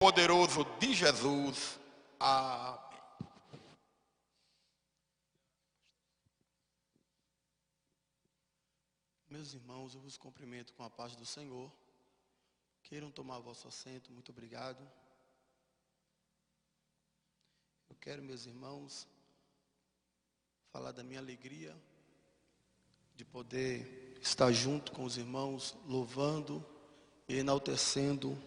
Poderoso de Jesus. Amém. Meus irmãos, eu vos cumprimento com a paz do Senhor. Queiram tomar vosso assento, muito obrigado. Eu quero, meus irmãos, falar da minha alegria de poder estar junto com os irmãos, louvando e enaltecendo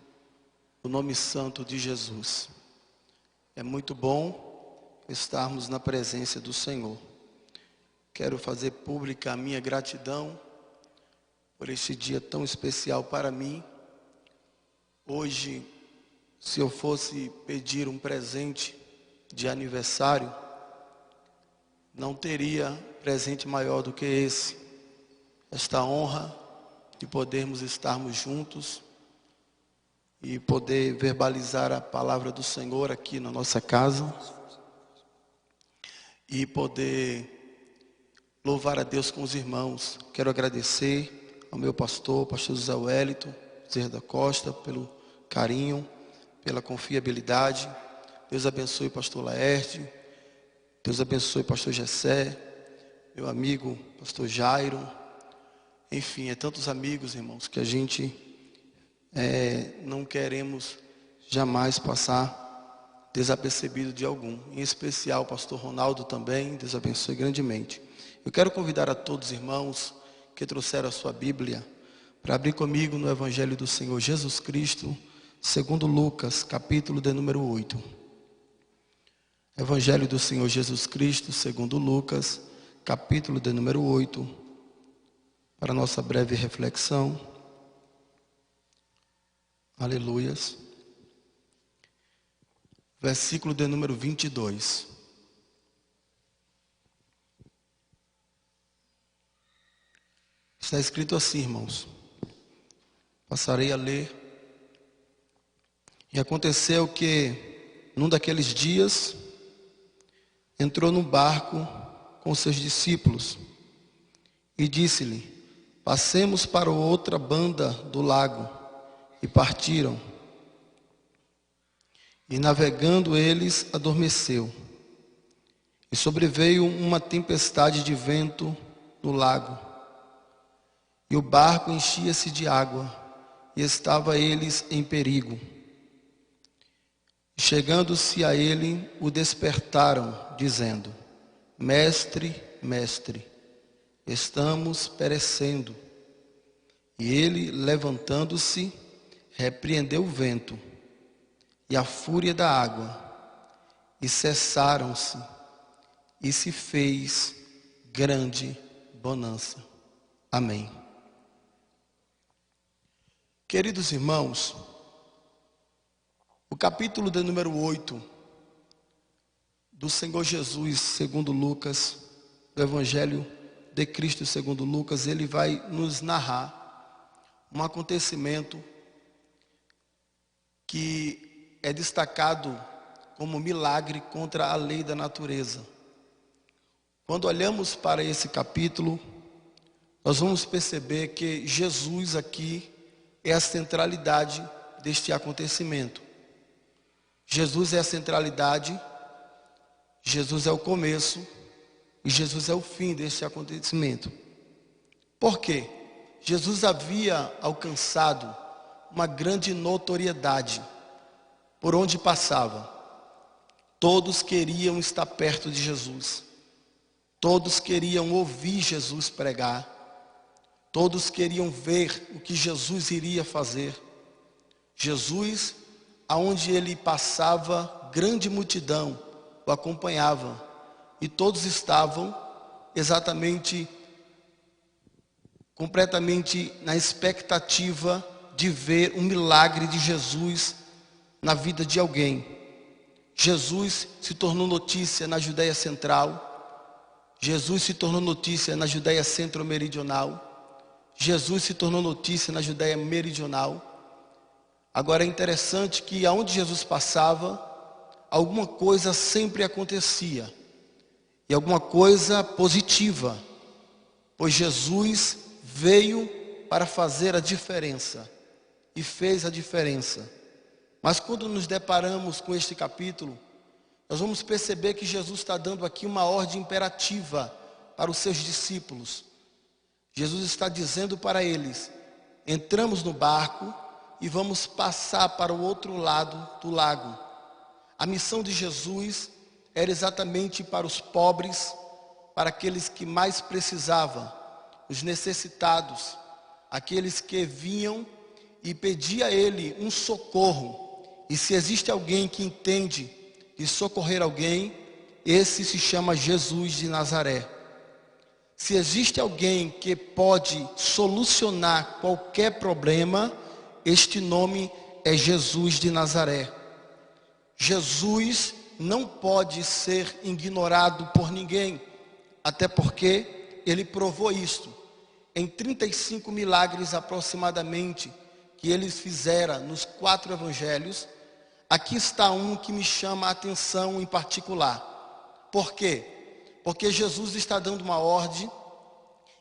o nome santo de Jesus. É muito bom estarmos na presença do Senhor. Quero fazer pública a minha gratidão por este dia tão especial para mim. Hoje, se eu fosse pedir um presente de aniversário, não teria presente maior do que esse. Esta honra de podermos estarmos juntos e poder verbalizar a palavra do Senhor aqui na nossa casa e poder louvar a Deus com os irmãos. Quero agradecer ao meu pastor José Wellington Bezerra da Costa, pelo carinho, pela confiabilidade. Deus abençoe pastor Laerte, Deus abençoe pastor Gessé, meu amigo pastor Jairo. Enfim, é tantos amigos, irmãos, que a gente não queremos jamais passar desapercebido de algum. Em especial o pastor Ronaldo também, Deus abençoe grandemente. Eu quero convidar a todos os irmãos que trouxeram a sua Bíblia para abrir comigo no Evangelho do Senhor Jesus Cristo, segundo Lucas, capítulo de número 8. Evangelho do Senhor Jesus Cristo, segundo Lucas, capítulo de número 8, para nossa breve reflexão. Aleluias. Versículo de número 22. Está escrito assim, irmãos. Passarei a ler. E aconteceu que, num daqueles dias, entrou num barco com seus discípulos e disse-lhe: passemos para outra banda do lago. E partiram. E navegando eles, adormeceu. E sobreveio uma tempestade de vento no lago. E o barco enchia-se de água, e estava eles em perigo. Chegando-se a ele, o despertaram, dizendo: Mestre, mestre, estamos perecendo. E ele, levantando-se, repreendeu o vento e a fúria da água, e cessaram-se, e se fez grande bonança. Amém. Queridos irmãos, o capítulo de número 8 do Senhor Jesus, segundo Lucas, do Evangelho de Cristo segundo Lucas, ele vai nos narrar um acontecimento que é destacado como milagre contra a lei da natureza. Quando olhamos para esse capítulo, nós vamos perceber que Jesus aqui é a centralidade deste acontecimento. Jesus é a centralidade, Jesus é o começo e Jesus é o fim deste acontecimento. Por quê? Jesus havia alcançado uma grande notoriedade por onde passava. Todos queriam estar perto de Jesus. Todos queriam ouvir Jesus pregar. Todos queriam ver o que Jesus iria fazer. Jesus, aonde ele passava, grande multidão o acompanhava. E todos estavam exatamente, completamente na expectativa de ver um milagre de Jesus na vida de alguém. Jesus se tornou notícia na Judéia Central. Jesus se tornou notícia na Judéia Centro-Meridional. Jesus se tornou notícia na Judéia Meridional. Agora é interessante que aonde Jesus passava, alguma coisa sempre acontecia. E alguma coisa positiva. Pois Jesus veio para fazer a diferença. E fez a diferença. Mas quando nos deparamos com este capítulo, nós vamos perceber que Jesus está dando aqui uma ordem imperativa para os seus discípulos. Jesus está dizendo para eles: entramos no barco e vamos passar para o outro lado do lago. A missão de Jesus era exatamente para os pobres, para aqueles que mais precisavam, os necessitados, aqueles que vinham e pediam a Ele um socorro. E se existe alguém que entende de socorrer alguém, esse se chama Jesus de Nazaré. Se existe alguém que pode solucionar qualquer problema, este nome é Jesus de Nazaré. Jesus não pode ser ignorado por ninguém, até porque ele provou isto em 35 milagres aproximadamente que eles fizeram nos 4 evangelhos. Aqui está um que me chama a atenção em particular. Por quê? Porque Jesus está dando uma ordem,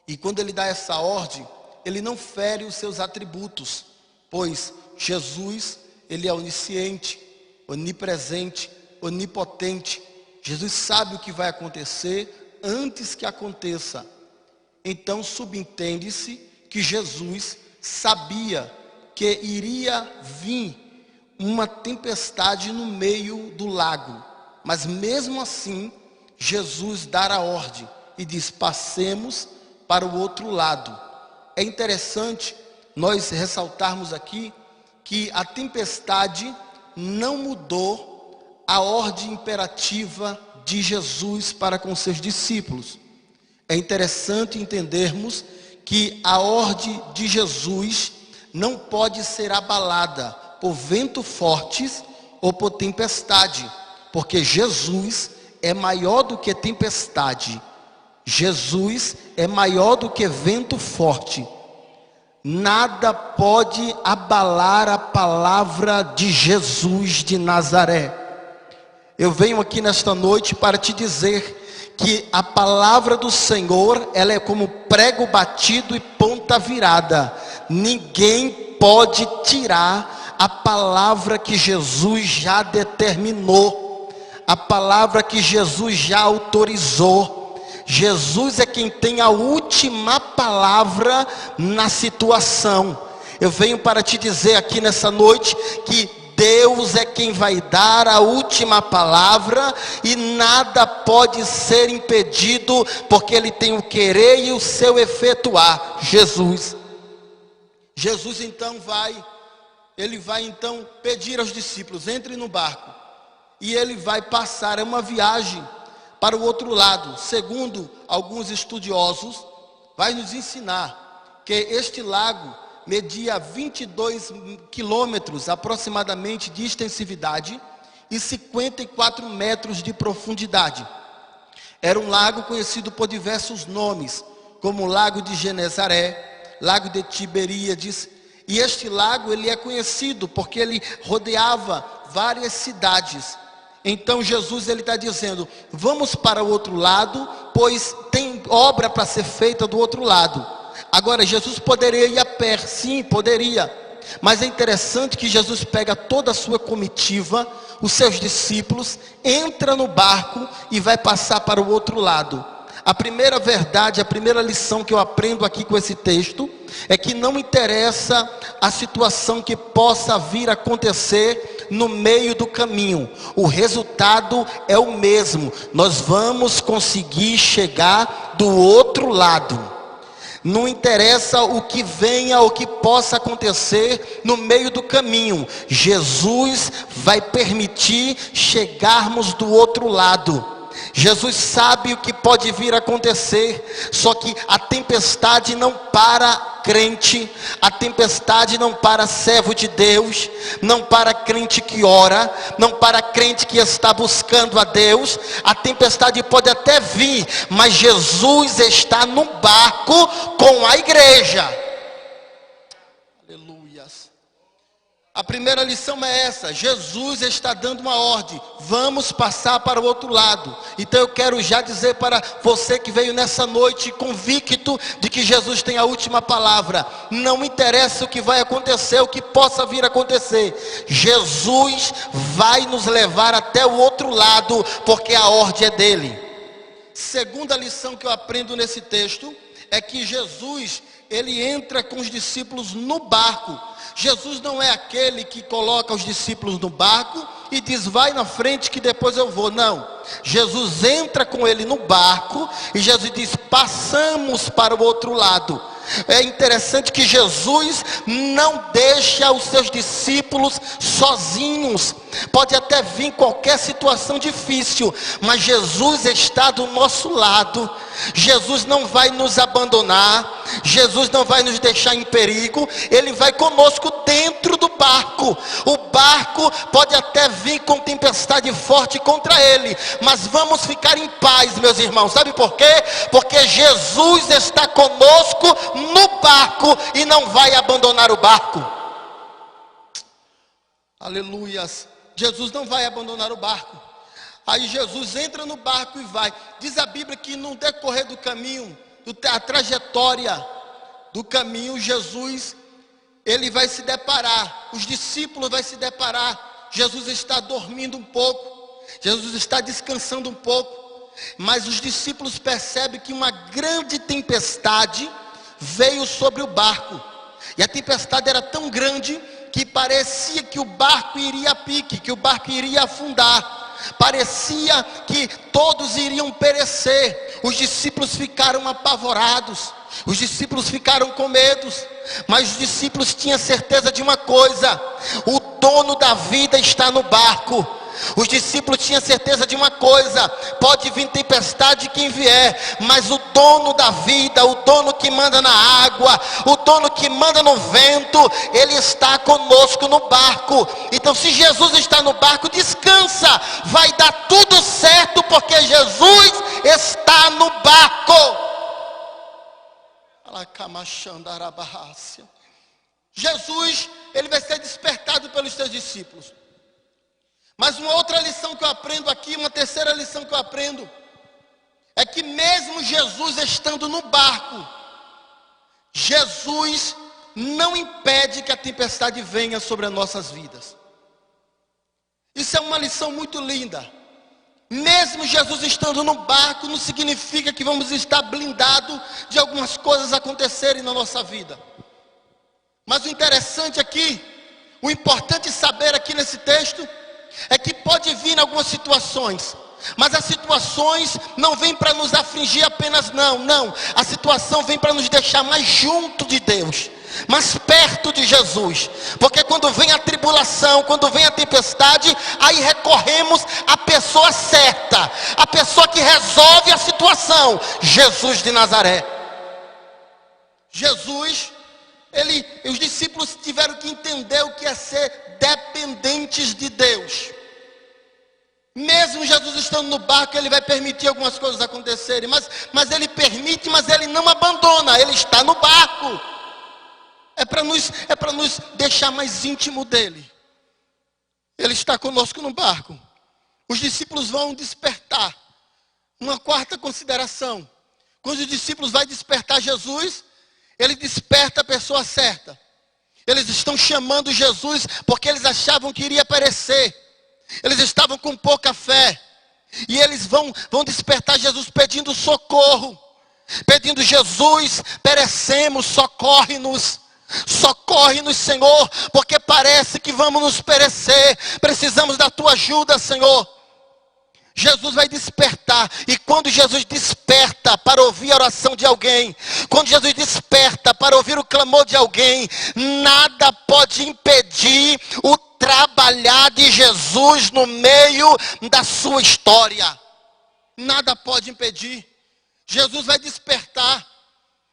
e quando ele dá essa ordem, ele não fere os seus atributos, pois Jesus, ele é onisciente, onipresente, onipotente. Jesus sabe o que vai acontecer antes que aconteça. Então subentende-se que Jesus sabia que iria vir uma tempestade no meio do lago, mas mesmo assim Jesus dá a ordem e diz: passemos para o outro lado. É interessante nós ressaltarmos aqui que a tempestade não mudou a ordem imperativa de Jesus para com seus discípulos. É interessante entendermos que a ordem de Jesus não pode ser abalada por ventos fortes ou por tempestade, porque Jesus é maior do que tempestade. Jesus é maior do que vento forte. Nada pode abalar a palavra de Jesus de Nazaré. Eu venho aqui nesta noite para te dizer que a palavra do Senhor, ela é como prego batido e ponta virada. Ninguém pode tirar a palavra que Jesus já determinou, a palavra que Jesus já autorizou. Jesus é quem tem a última palavra na situação. Eu venho para te dizer aqui nessa noite que Deus é quem vai dar a última palavra e nada pode ser impedido, porque Ele tem o querer e o seu efetuar. Jesus então Ele vai então pedir aos discípulos: entre no barco, e Ele vai passar, é uma viagem para o outro lado. Segundo alguns estudiosos, vai nos ensinar que este lago media 22 quilômetros aproximadamente de extensividade e 54 metros de profundidade. Era um lago conhecido por diversos nomes, como Lago de Genezaré, Lago de Tiberíades. E este lago, ele é conhecido porque ele rodeava várias cidades. Então Jesus, ele está dizendo: vamos para o outro lado, pois tem obra para ser feita do outro lado. Agora, Jesus poderia ir a pé, sim, poderia. Mas é interessante que Jesus pega toda a sua comitiva, os seus discípulos, entra no barco e vai passar para o outro lado. A primeira verdade, a primeira lição que eu aprendo aqui com esse texto é que não interessa a situação que possa vir a acontecer no meio do caminho, o resultado é o mesmo. Nós vamos conseguir chegar do outro lado. Não interessa o que venha, o que possa acontecer no meio do caminho, Jesus vai permitir chegarmos do outro lado. Jesus sabe o que pode vir a acontecer, só que a tempestade não para crente, a tempestade não para servo de Deus, não para crente que ora, não para crente que está buscando a Deus. A tempestade pode até vir, mas Jesus está no barco com a igreja. Aleluias. A primeira lição é essa: Jesus está dando uma ordem, vamos passar para o outro lado. Então eu quero já dizer para você que veio nessa noite convicto de que Jesus tem a última palavra. Não interessa o que vai acontecer, o que possa vir a acontecer, Jesus vai nos levar até o outro lado, porque a ordem é dele. Segunda lição que eu aprendo nesse texto é que Jesus, ele entra com os discípulos no barco. Jesus não é aquele que coloca os discípulos no barco e diz, vai na frente que depois eu vou. Não, Jesus entra com ele no barco e Jesus diz, passamos para o outro lado. É interessante que Jesus não deixa os seus discípulos sozinhos. Pode até vir qualquer situação difícil, mas Jesus está do nosso lado. Jesus não vai nos abandonar, Jesus não vai nos deixar em perigo, Ele vai conosco dentro do barco. O barco pode até vir com tempestade forte contra ele, mas vamos ficar em paz, meus irmãos. Sabe por quê? Porque Jesus está conosco no barco e não vai abandonar o barco. Aleluias. Jesus não vai abandonar o barco. Aí Jesus entra no barco e vai. Diz a Bíblia que no decorrer do caminho, a trajetória do caminho, Jesus, ele vai se deparar, os discípulos vão se deparar. Jesus está dormindo um pouco, Jesus está descansando um pouco, mas os discípulos percebem que uma grande tempestade veio sobre o barco. E a tempestade era tão grande que parecia que o barco iria a pique, que o barco iria afundar. Parecia que todos iriam perecer. Os discípulos ficaram apavorados, os discípulos ficaram com medo, mas os discípulos tinham certeza de uma coisa: o dono da vida está no barco. Os discípulos tinham certeza de uma coisa: pode vir tempestade quem vier, mas o dono da vida, o dono que manda na água, o dono que manda no vento, ele está conosco no barco. Então, se Jesus está no barco, descansa, vai dar tudo certo, porque Jesus está no barco. Jesus, ele vai ser despertado pelos seus discípulos. Mas uma outra lição que eu aprendo aqui, uma terceira lição que eu aprendo, é que mesmo Jesus estando no barco, Jesus não impede que a tempestade venha sobre as nossas vidas. Isso é uma lição muito linda. Mesmo Jesus estando no barco, não significa que vamos estar blindados de algumas coisas acontecerem na nossa vida. Mas o interessante aqui, o importante saber aqui nesse texto, é que pode vir algumas situações, mas as situações não vêm para nos afligir apenas, não. A situação vem para nos deixar mais junto de Deus, mais perto de Jesus. Porque quando vem a tribulação, quando vem a tempestade, aí recorremos à pessoa certa, a pessoa que resolve a situação: Jesus de Nazaré. Jesus, os discípulos tiveram que entender o que é ser dependentes de Deus. Mesmo Jesus estando no barco, ele vai permitir algumas coisas acontecerem, mas ele permite, mas ele não abandona, ele está no barco. É para nos deixar mais íntimo dele. Ele está conosco no barco. Os discípulos vão despertar. Uma quarta consideração: quando os discípulos vão despertar Jesus, ele desperta a pessoa certa. Eles estão chamando Jesus porque eles achavam que iria perecer. Eles estavam com pouca fé. E eles vão despertar Jesus pedindo socorro. Pedindo: Jesus, perecemos, socorre-nos. Socorre-nos, Senhor, porque parece que vamos nos perecer. Precisamos da tua ajuda, Senhor. Jesus vai despertar, e quando Jesus desperta para ouvir a oração de alguém, quando Jesus desperta para ouvir o clamor de alguém, nada pode impedir o trabalhar de Jesus no meio da sua história. Nada pode impedir. Jesus vai despertar.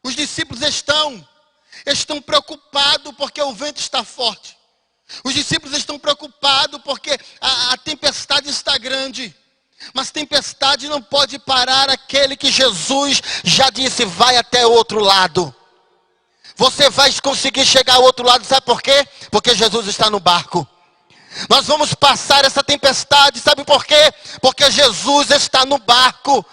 Os discípulos estão preocupados porque o vento está forte. Os discípulos estão preocupados porque a tempestade está grande. Mas tempestade não pode parar aquele que Jesus já disse: vai até o outro lado. Você vai conseguir chegar ao outro lado, sabe por quê? Porque Jesus está no barco. Nós vamos passar essa tempestade, sabe por quê? Porque Jesus está no barco.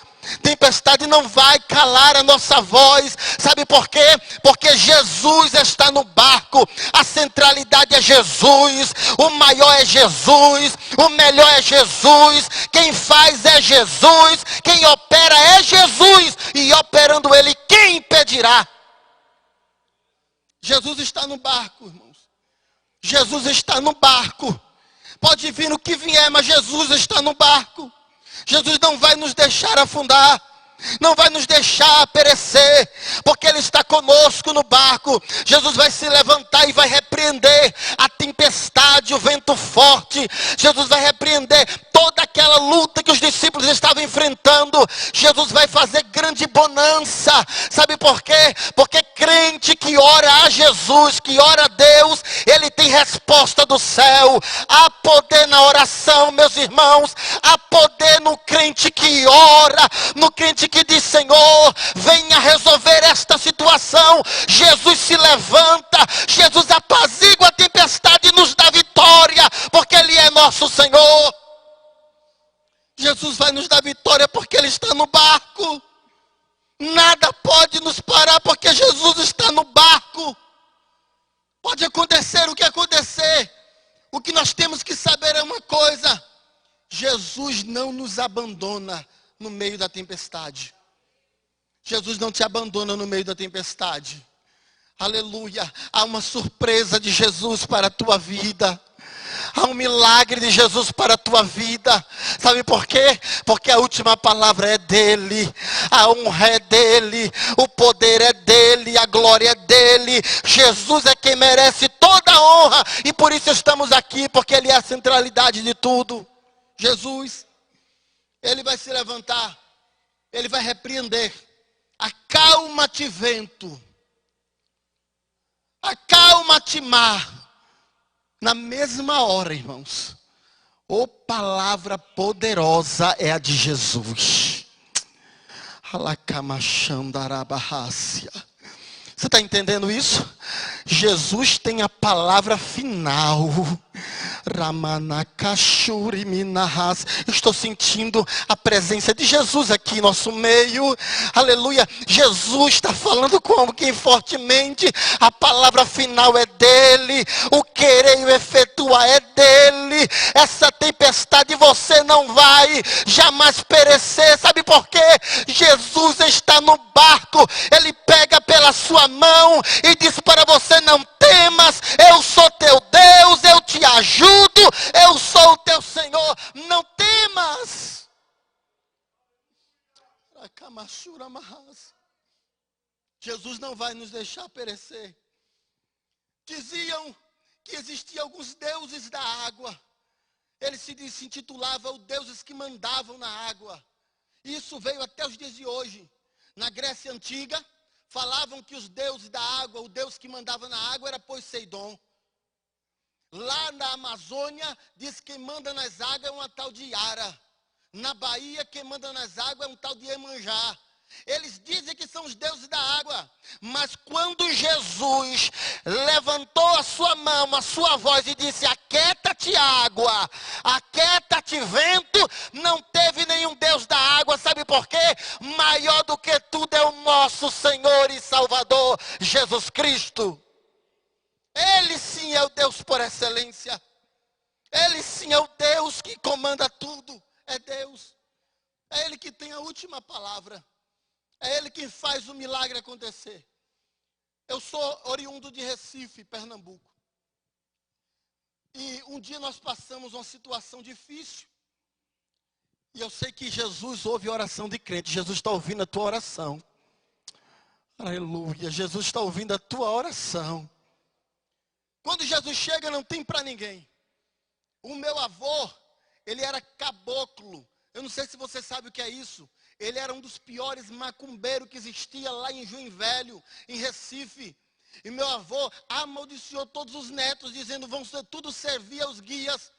Tempestade não vai calar a nossa voz, sabe por quê? Porque Jesus está no barco, a centralidade é Jesus, o maior é Jesus, o melhor é Jesus, quem faz é Jesus, quem opera é Jesus, e operando Ele, quem impedirá? Jesus está no barco, irmãos, Jesus está no barco, pode vir o que vier, mas Jesus está no barco. Jesus não vai nos deixar afundar, não vai nos deixar perecer, porque Ele está conosco no barco. Jesus vai se levantar e vai repreender a tempestade, o vento forte. Jesus vai repreender toda aquela luta que os discípulos estavam enfrentando. Jesus vai fazer grande bonança. Sabe por quê? Porque crente que ora a Jesus, que ora a Deus, ele tem resposta do céu. Há poder na oração, meus irmãos. Há poder no crente que ora, no crente que diz: Senhor, venha resolver esta situação. Jesus se levanta, Jesus apazigua a tempestade e nos dá vitória, porque Ele é nosso Senhor. Jesus vai nos dar vitória porque Ele está no barco. Nada pode nos parar porque Jesus está no barco. Pode acontecer o que acontecer. O que nós temos que saber é uma coisa: Jesus não nos abandona no meio da tempestade. Jesus não te abandona no meio da tempestade. Aleluia. Há uma surpresa de Jesus para a tua vida. Há um milagre de Jesus para a tua vida. Sabe por quê? Porque a última palavra é dele. A honra é dele. O poder é dele. A glória é dele. Jesus é quem merece toda a honra. E por isso estamos aqui. Porque Ele é a centralidade de tudo. Jesus, Ele vai se levantar. Ele vai repreender. Acalma-te, vento. Acalma-te, mar. Na mesma hora, irmãos, palavra poderosa é a de Jesus. Você está entendendo isso? Jesus tem a palavra final. Eu estou sentindo a presença de Jesus aqui em nosso meio. Aleluia. Jesus está falando com alguém fortemente. A palavra final é dele. O querer e o efetuar é dele. Essa tempestade você não vai jamais perecer. Sabe por quê? Jesus está no barco. Ele pega pela sua mão e diz para você: não temas, eu sou teu Deus, eu te ajudo, eu sou o teu Senhor, não temas. Jesus não vai nos deixar perecer. Diziam que existiam alguns deuses da água. Eles se intitulavam deuses que mandavam na água. Isso veio até os dias de hoje. Na Grécia Antiga, falavam que os deuses da água, o deus que mandava na água era Poseidon. Lá na Amazônia, diz que quem manda nas águas é uma tal de Yara. Na Bahia, quem manda nas águas é um tal de Iemanjá. Eles dizem que são os deuses da água. Mas quando Jesus levantou a sua mão, a sua voz e disse: aquieta-te água, aquieta-te vento, não teve nenhum Deus da água. Sabe por quê? Maior do que tudo é o nosso Senhor e Salvador, Jesus Cristo. Ele sim é o Deus por excelência. Ele sim é o Deus que comanda tudo. É Deus. É Ele que tem a última palavra. É Ele quem faz o milagre acontecer. Eu sou oriundo de Recife, Pernambuco. E um dia nós passamos uma situação difícil. E eu sei que Jesus ouve a oração de crente. Jesus está ouvindo a tua oração. Aleluia. Jesus está ouvindo a tua oração. Quando Jesus chega, não tem para ninguém. O meu avô, ele era caboclo. Eu não sei se você sabe o que é isso. Ele era um dos piores macumbeiros que existia lá em Juim Velho, em Recife. E meu avô amaldiçoou todos os netos, dizendo: vão tudo servir aos guias.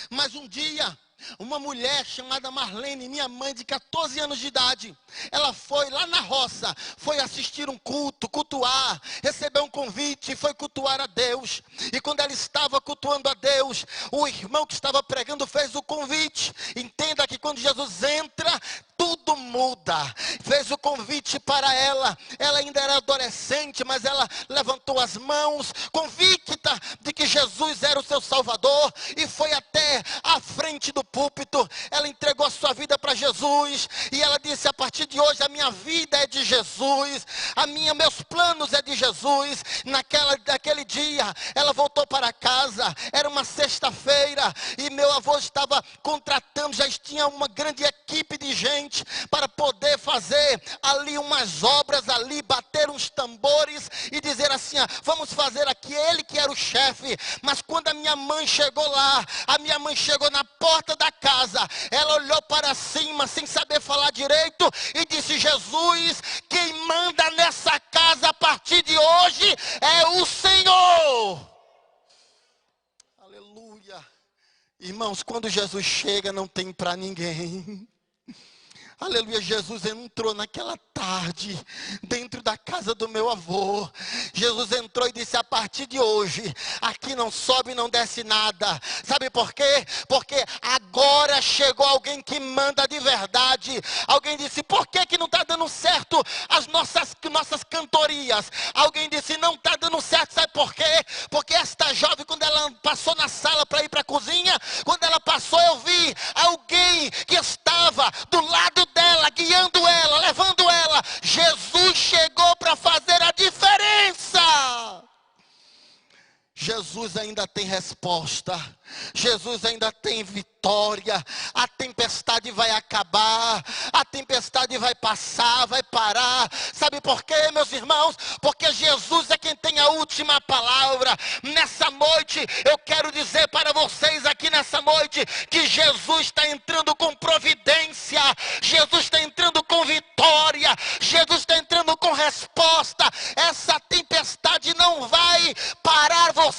Mas um dia, uma mulher chamada Marlene, minha mãe de 14 anos de idade, ela foi lá na roça, foi assistir um culto, cultuar, recebeu um convite, foi cultuar a Deus. E quando ela estava cultuando a Deus, o irmão que estava pregando fez o convite. Entenda que quando Jesus entra, tudo muda. Fez o convite para ela. Ela ainda era adolescente, mas ela levantou as mãos, convicta de que Jesus era o seu Salvador, e foi até a frente do púlpito. Ela entregou a sua vida para Jesus, e ela disse: a partir de hoje a minha vida é de Jesus, meus planos é de Jesus. Naquele dia, ela voltou para casa, era uma sexta-feira, e meu avô estava contratando, já tinha uma grande equipe de gente, para poder fazer ali umas obras ali, bater uns tambores, e dizer assim: vamos fazer aqui. Ele que era o chefe. Mas quando a minha mãe chegou lá, a minha mãe chegou na porta da casa, ela olhou para cima, sem saber falar direito, e disse: Jesus, quem manda nessa casa a partir de hoje é o Senhor. Aleluia. Irmãos, quando Jesus chega, não tem para ninguém. Aleluia. Jesus entrou naquela tarde dentro da casa do meu avô. Jesus entrou e disse: a partir de hoje aqui não sobe, não desce nada. Sabe por quê? Porque agora chegou alguém que manda de verdade. Alguém disse: por que não está dando certo as nossas cantorias? Alguém disse: não está dando certo. Sabe por quê? Porque esta jovem, quando ela passou na sala para ir para a cozinha, quando ela passou, eu vi alguém que estava do lado dela, guiando ela, levando ela. Jesus chegou para fazer a diferença. Jesus ainda tem resposta. Jesus ainda tem vitória. A tempestade vai acabar. A tempestade vai passar, vai parar. Sabe por quê, meus irmãos? Porque Jesus é quem tem a última palavra. Nessa noite, eu quero dizer para vocês aqui nessa noite, que Jesus está entrando com providência. Jesus está entrando com vitória. Jesus está entrando com resposta. Essa tempestade não vai parar você.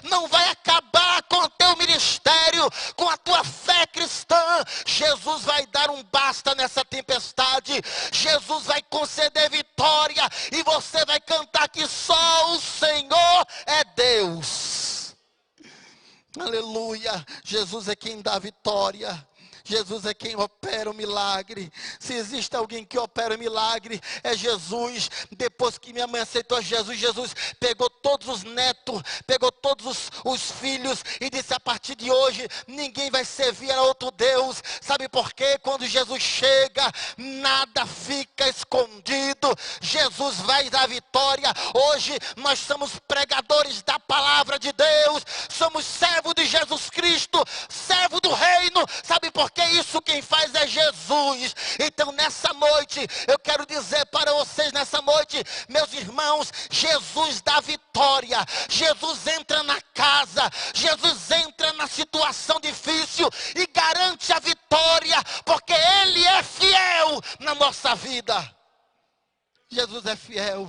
Não vai acabar com o teu ministério, com a tua fé cristã. Jesus vai dar um basta nessa tempestade. Jesus vai conceder vitória, e você vai cantar que só o Senhor é Deus. Aleluia. Jesus é quem dá vitória. Jesus é quem opera o milagre. Se existe alguém que opera o milagre, é Jesus. Depois que minha mãe aceitou Jesus, Jesus pegou todos os netos, pegou todos os filhos, e disse: a partir de hoje ninguém vai servir a outro Deus. Sabe por quê? Quando Jesus chega, nada fica escondido. Jesus vai dar vitória. Hoje nós somos pregadores da palavra de Deus, somos servos de Jesus Cristo, servo do reino. Sabe por quê? Isso quem faz é Jesus. Então nessa noite, eu quero dizer para vocês nessa noite, meus irmãos, Jesus dá vitória. Jesus entra na casa, Jesus entra na situação difícil e garante a vitória, porque Ele é fiel na nossa vida. Jesus é fiel.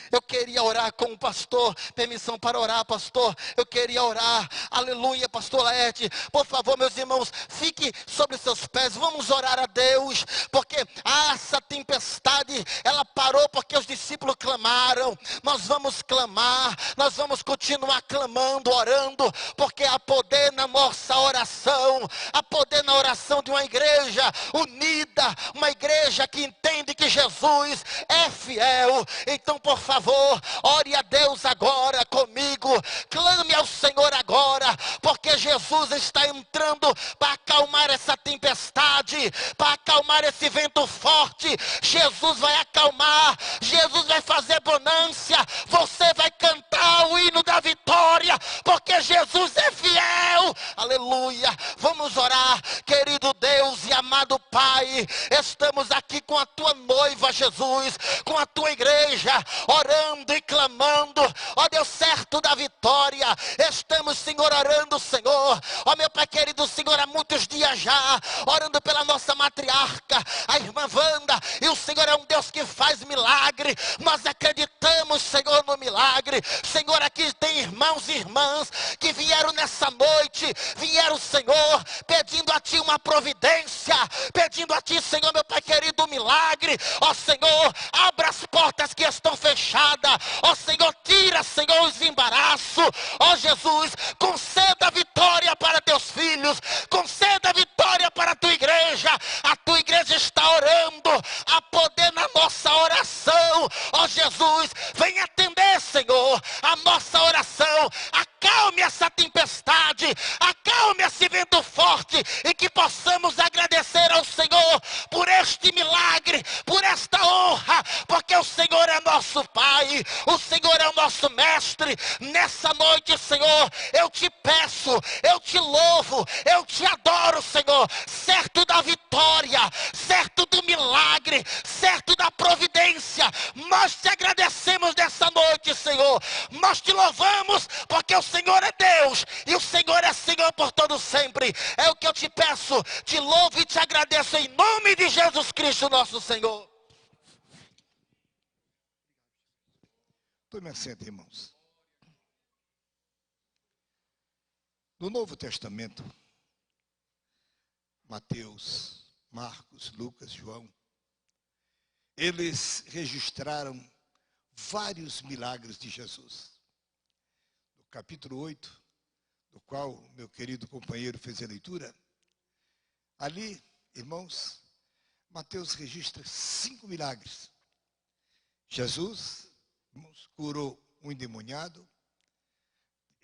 Eu queria orar com o pastor. Permissão para orar, pastor. Eu queria orar. Aleluia, pastor Laerte. Por favor, meus irmãos, fique sobre seus pés. Vamos orar a Deus. Porque essa tempestade, ela parou porque os discípulos clamaram. Nós vamos clamar. Nós vamos continuar clamando, orando. Porque há poder na nossa oração. Há poder na oração de uma igreja unida. Uma igreja que entende que Jesus é fiel. Então, por favor, ore a Deus agora comigo. Clame ao Senhor agora, porque Jesus está entrando para acalmar essa tempestade, para acalmar esse vento forte. Jesus vai acalmar. Jesus vai fazer bonança. Você vai cantar o hino da vitória, porque Jesus é fiel. Aleluia. Vamos orar. Querido Deus e amado Pai, estamos aqui com a tua noiva, Jesus, com a tua igreja, orando e clamando, ó Deus, certo da vitória. Estamos, Senhor, orando, Senhor, ó meu Pai querido, Senhor, há muitos dias já, orando pela nossa matriarca, a irmã Wanda, e o Senhor é um Deus que faz milagre. Nós acreditamos, Senhor, no milagre. Senhor, aqui tem irmãos e irmãs que vieram nessa noite, vieram, Senhor, pedindo a Ti uma providência, pedindo a Ti, Senhor, meu Pai querido, um milagre. Ó Senhor, abra as portas que estão fechadas. Ó Senhor, tira, Senhor, os embaraços. Ó Jesus, conceda vitória para Teus filhos, conceda vitória para a Tua igreja. A Tua igreja está orando, há poder na nossa oração. Ó Jesus, vem atender, Senhor, a nossa oração. Acalme essa tempestade, acalme esse vento forte, e que possamos agradecer ao Senhor por este milagre, por esta honra, porque o Senhor é nosso Pai, o Senhor é o nosso Mestre. Nessa noite, Senhor, eu te peço, eu te louvo, eu te adoro, Senhor, certo da vitória, certo do milagre, certo da providência. Nós te agradecemos nessa noite, Senhor, nós te louvamos, porque o Senhor é Deus, e o Senhor é Senhor por todo sempre. É o que eu te peço, te louvo e te agradeço em nome de Jesus Cristo, nosso Senhor. Tome assento, irmãos. No Novo Testamento, Mateus, Marcos, Lucas, João, eles registraram vários milagres de Jesus. No capítulo 8, do qual meu querido companheiro fez a leitura, ali, irmãos, Mateus registra 5 milagres. Jesus, irmãos, curou um endemoniado,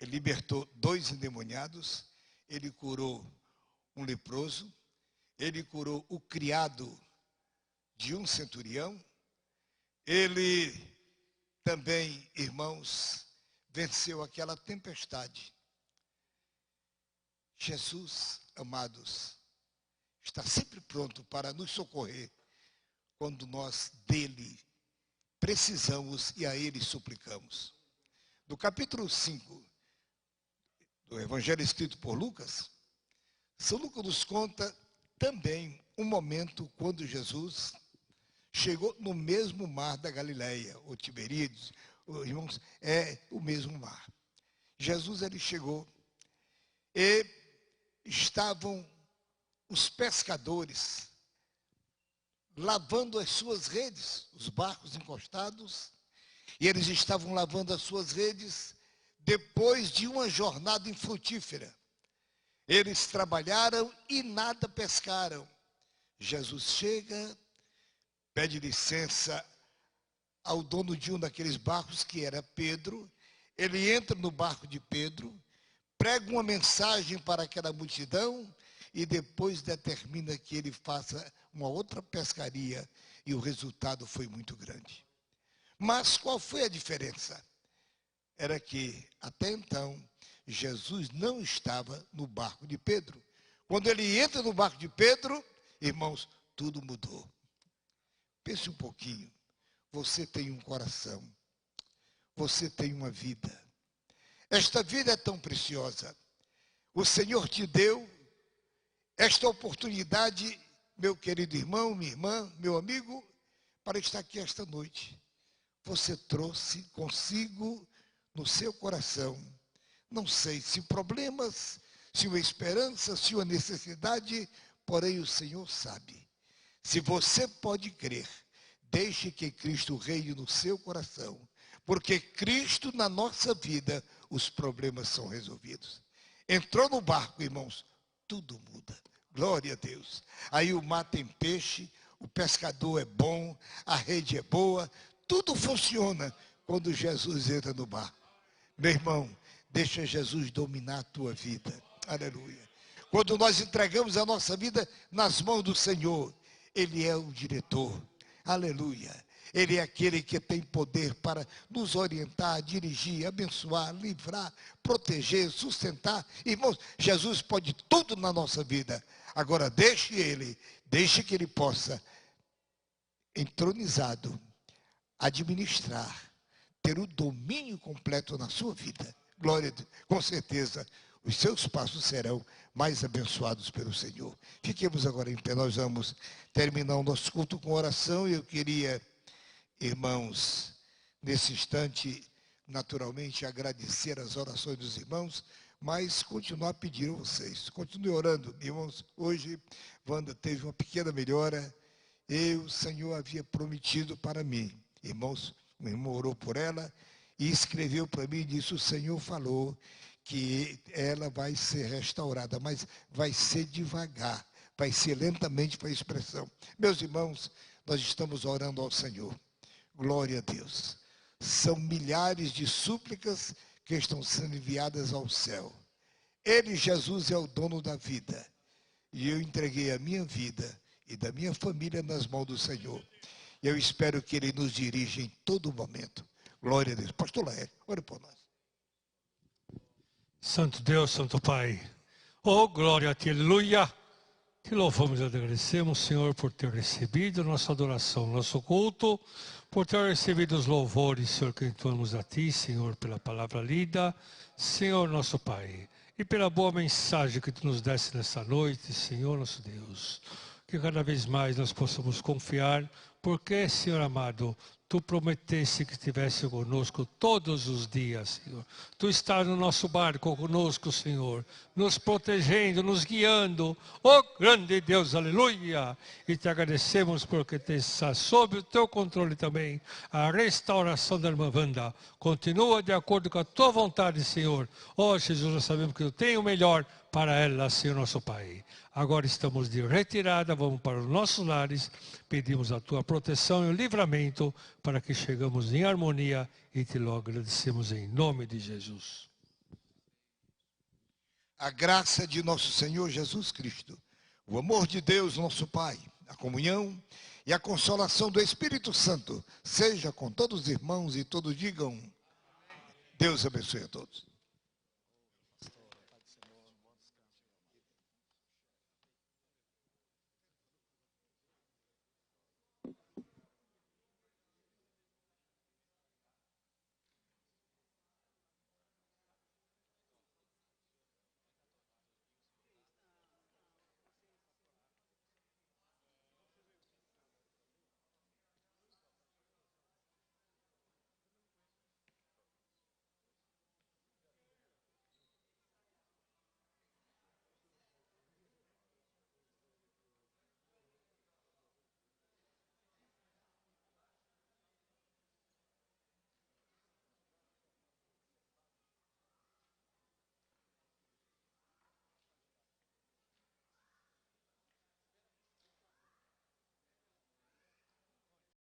ele libertou 2 endemoniados, ele curou um leproso, ele curou o criado de um centurião, ele também, irmãos, venceu aquela tempestade. Jesus, amados, está sempre pronto para nos socorrer quando nós dele precisamos e a ele suplicamos. No capítulo 5 do Evangelho escrito por Lucas, São Lucas nos conta também um momento quando Jesus chegou no mesmo mar da Galileia, ou Tiberíades, irmãos, é o mesmo mar. Jesus, ele chegou e estavam os pescadores lavando as suas redes, os barcos encostados, e eles estavam lavando as suas redes depois de uma jornada infrutífera. Eles trabalharam e nada pescaram. Jesus chega, pede licença ao dono de um daqueles barcos, que era Pedro. Ele entra no barco de Pedro, prega uma mensagem para aquela multidão e depois determina que ele faça uma outra pescaria, e o resultado foi muito grande. Mas qual foi a diferença? Era que, até então, Jesus não estava no barco de Pedro. Quando ele entra no barco de Pedro, irmãos, tudo mudou. Pense um pouquinho. Você tem um coração. Você tem uma vida. Esta vida é tão preciosa. O Senhor te deu esta oportunidade, meu querido irmão, minha irmã, meu amigo, para estar aqui esta noite. Você trouxe consigo no seu coração, não sei se problemas, se uma esperança, se uma necessidade, porém o Senhor sabe. Se você pode crer, deixe que Cristo reine no seu coração, porque Cristo na nossa vida, os problemas são resolvidos. Entrou no barco, irmãos, tudo muda. Glória a Deus. Aí o mar tem peixe, o pescador é bom, a rede é boa, tudo funciona quando Jesus entra no barco. Meu irmão, deixa Jesus dominar a tua vida. Aleluia. Quando nós entregamos a nossa vida nas mãos do Senhor, Ele é o diretor. Aleluia. Ele é aquele que tem poder para nos orientar, dirigir, abençoar, livrar, proteger, sustentar. Irmãos, Jesus pode tudo na nossa vida. Agora deixe que Ele possa entronizado, administrar, ter o domínio completo na sua vida. Glória a Deus. Com certeza, os seus passos serão mais abençoados pelo Senhor. Fiquemos agora em pé. Nós vamos terminar o nosso culto com oração. E eu queria, irmãos, nesse instante, naturalmente, agradecer as orações dos irmãos, mas continuar a pedir a vocês. Continue orando, irmãos. Hoje, Wanda teve uma pequena melhora. O Senhor havia prometido para mim. Irmãos, o irmão orou por ela e escreveu para mim e disse: o Senhor falou que ela vai ser restaurada, mas vai ser devagar, vai ser lentamente para a expressão. Meus irmãos, nós estamos orando ao Senhor. Glória a Deus. São milhares de súplicas que estão sendo enviadas ao céu. Ele, Jesus, é o dono da vida. E eu entreguei a minha vida e da minha família nas mãos do Senhor. E eu espero que Ele nos dirija em todo momento. Glória a Deus. Pastor Laércio, ore por nós. Santo Deus, Santo Pai, oh glória a Ti, aleluia, te louvamos e agradecemos, Senhor, por ter recebido nossa adoração, nosso culto, por ter recebido os louvores, Senhor, que entoamos a Ti, Senhor, pela palavra lida, Senhor, nosso Pai, e pela boa mensagem que Tu nos deste nesta noite, Senhor, nosso Deus, que cada vez mais nós possamos confiar, porque, Senhor amado, Tu prometeste que estivesse conosco todos os dias, Senhor. Tu estás no nosso barco conosco, Senhor, nos protegendo, nos guiando. Oh, grande Deus, aleluia! E te agradecemos porque está sob o Teu controle também a restauração da irmã Wanda. Continua de acordo com a Tua vontade, Senhor. Oh, Jesus, nós sabemos que Tu tem o melhor para ela, Senhor, nosso Pai. Agora estamos de retirada, vamos para os nossos lares, pedimos a Tua proteção e o livramento para que chegamos em harmonia e Te logo agradecemos em nome de Jesus. A graça de nosso Senhor Jesus Cristo, o amor de Deus, nosso Pai, a comunhão e a consolação do Espírito Santo, seja com todos os irmãos e todos digam, Deus abençoe a todos.